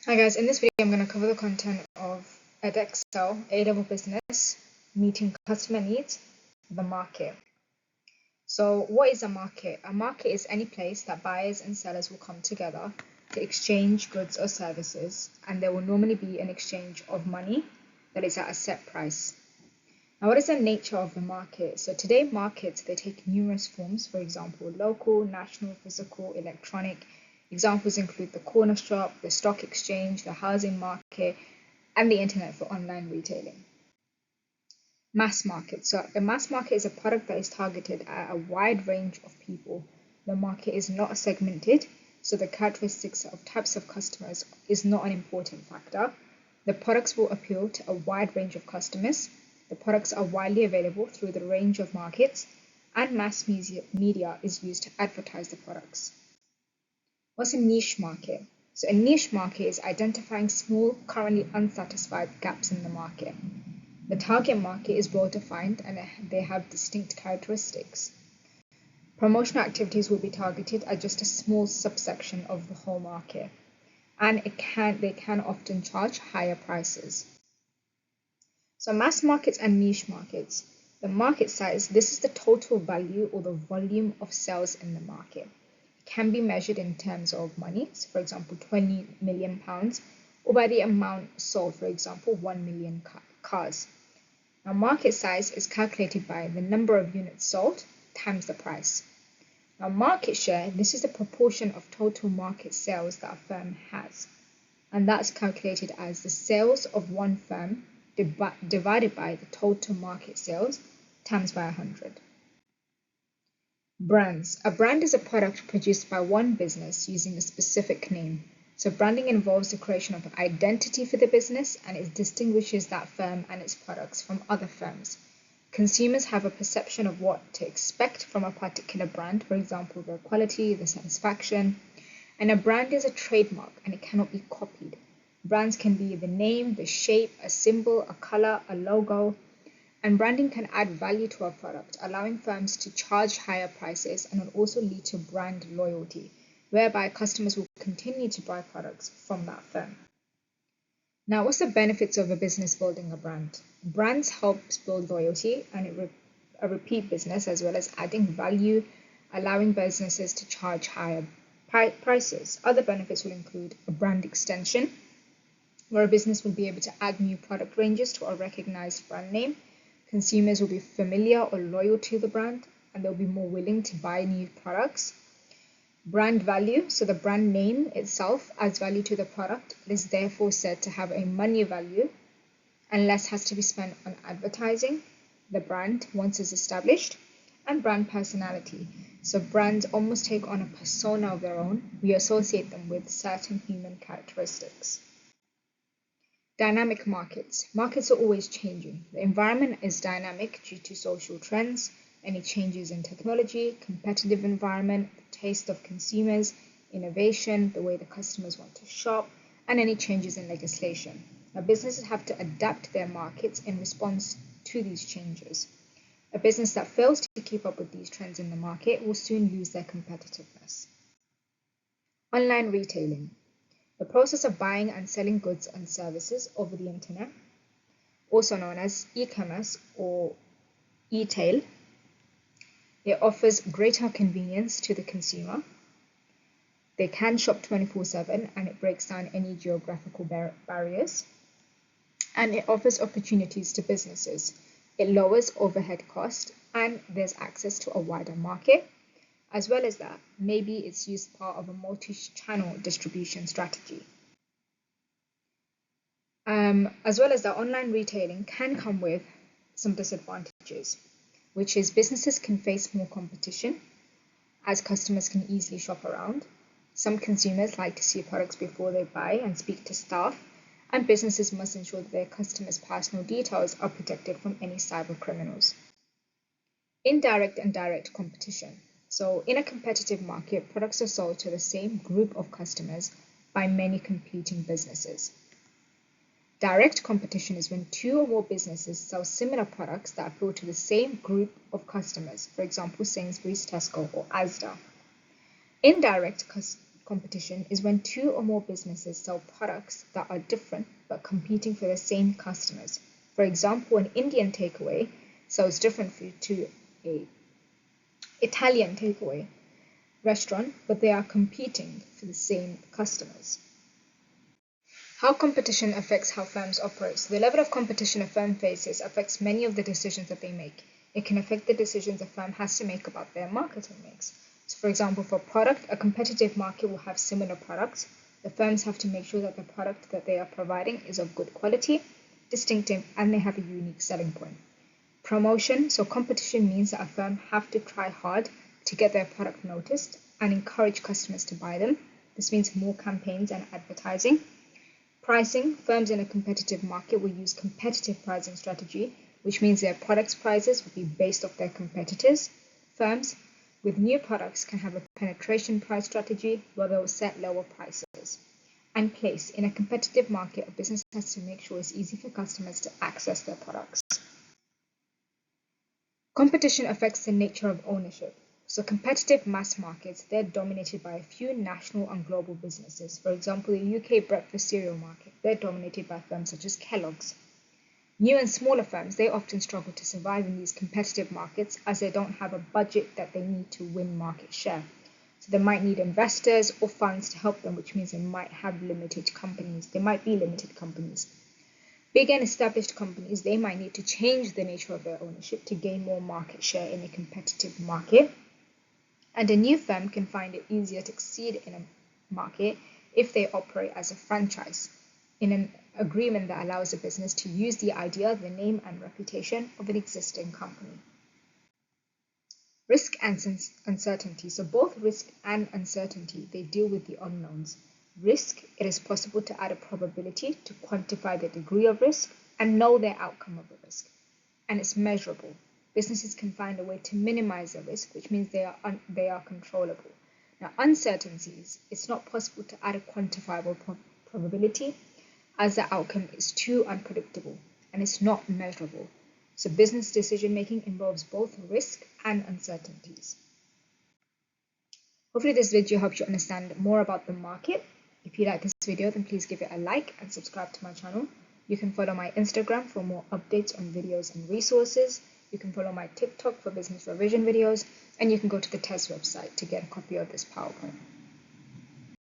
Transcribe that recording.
Hi guys, in this video I'm going to cover the content of Edexcel A-Level Business, meeting customer needs, the market. So what is a market? A market is any place that buyers and sellers will come together to exchange goods or services, and there will normally be an exchange of money that is at a set price. Now, what is the nature of the market? So today markets, they take numerous forms, for example, local, national, physical, electronic. Examples include the corner shop, the stock exchange, the housing market, and the internet for online retailing. Mass market. So the mass market is a product that is targeted at a wide range of people. The market is not segmented, so the characteristics of types of customers is not an important factor. The products will appeal to a wide range of customers. The products are widely available through the range of markets, and mass media is used to advertise the products. What's a niche market? So a niche market is identifying small, currently unsatisfied gaps in the market. The target market is well defined and they have distinct characteristics. Promotional activities will be targeted at just a small subsection of the whole market, and they can often charge higher prices. So mass markets and niche markets. The market size, this is the total value or the volume of sales in the market. It can be measured in terms of money, so for example, £20 million, or by the amount sold, for example, 1 million cars. Now, market size is calculated by the number of units sold times the price. Now, market share, this is the proportion of total market sales that a firm has, and that's calculated as the sales of one firm divided by the total market sales times by 100. Brands. A brand is a product produced by one business using a specific name. So branding involves the creation of an identity for the business, and it distinguishes that firm and its products from other firms. Consumers have a perception of what to expect from a particular brand, for example, the quality, the satisfaction. And a brand is a trademark and it cannot be copied. Brands can be the name, the shape, a symbol, a color, a logo, and branding can add value to a product, allowing firms to charge higher prices, and will also lead to brand loyalty, whereby customers will continue to buy products from that firm. Now, what's the benefits of a business building a brand? Brands help build loyalty and a repeat business, as well as adding value, allowing businesses to charge higher prices. Other benefits will include a brand extension, where a business will be able to add new product ranges to a recognized brand name. Consumers will be familiar or loyal to the brand, and they'll be more willing to buy new products. Brand value, so the brand name itself adds value to the product. It is therefore said to have a money value, and less has to be spent on advertising the brand once it's established. And brand personality, so brands almost take on a persona of their own. We associate them with certain human characteristics. Dynamic markets. Markets are always changing. The environment is dynamic due to social trends, any changes in technology, competitive environment, the taste of consumers, innovation, the way the customers want to shop, and any changes in legislation. Now, businesses have to adapt their markets in response to these changes. A business that fails to keep up with these trends in the market will soon lose their competitiveness. Online retailing. The process of buying and selling goods and services over the internet, also known as e-commerce or e-tail. It offers greater convenience to the consumer. They can shop 24/7 and it breaks down any geographical barriers. And it offers opportunities to businesses. It lowers overhead costs and there's access to a wider market. As well as that, maybe it's used part of a multi-channel distribution strategy. As well as that, online retailing can come with some disadvantages, which is businesses can face more competition as customers can easily shop around. Some consumers like to see products before they buy and speak to staff, and businesses must ensure that their customers' personal details are protected from any cyber criminals. Indirect and direct competition. So in a competitive market, products are sold to the same group of customers by many competing businesses. Direct competition is when two or more businesses sell similar products that appeal to the same group of customers, for example, Sainsbury's, Tesco, or Asda. Indirect competition is when two or more businesses sell products that are different but competing for the same customers. For example, an Indian takeaway sells different food to an Italian takeaway restaurant, but they are competing for the same customers. How competition affects how firms operate. So the level of competition a firm faces affects many of the decisions that they make. It can affect the decisions a firm has to make about their marketing mix. So for example, for product, a competitive market will have similar products. The firms have to make sure that the product that they are providing is of good quality, distinctive, and they have a unique selling point. Promotion, so competition means that a firm have to try hard to get their product noticed and encourage customers to buy them. This means more campaigns and advertising. Pricing, firms in a competitive market will use competitive pricing strategy, which means their products' prices will be based off their competitors. Firms with new products can have a penetration price strategy where they will set lower prices. And place, in a competitive market, a business has to make sure it's easy for customers to access their products. Competition affects the nature of ownership. So competitive mass markets, they're dominated by a few national and global businesses. For example, the UK breakfast cereal market, they're dominated by firms such as Kellogg's. New and smaller firms, they often struggle to survive in these competitive markets as they don't have a budget that they need to win market share. So they might need investors or funds to help them, which means they might have limited companies. They might be limited companies. Big and established companies, they might need to change the nature of their ownership to gain more market share in a competitive market. And a new firm can find it easier to succeed in a market if they operate as a franchise in an agreement that allows a business to use the idea, the name, and reputation of an existing company. Risk and uncertainty. So both risk and uncertainty, they deal with the unknowns. Risk, it is possible to add a probability to quantify the degree of risk and know the outcome of the risk. And it's measurable. Businesses can find a way to minimize the risk, which means they are controllable. Now, uncertainties, it's not possible to add a quantifiable probability as the outcome is too unpredictable and it's not measurable. So business decision making involves both risk and uncertainties. Hopefully this video helps you understand more about the market. If you like this video, then please give it a like and subscribe to my channel. You can follow my Instagram for more updates on videos and resources. You can follow my TikTok for business revision videos, and you can go to the TES website to get a copy of this PowerPoint.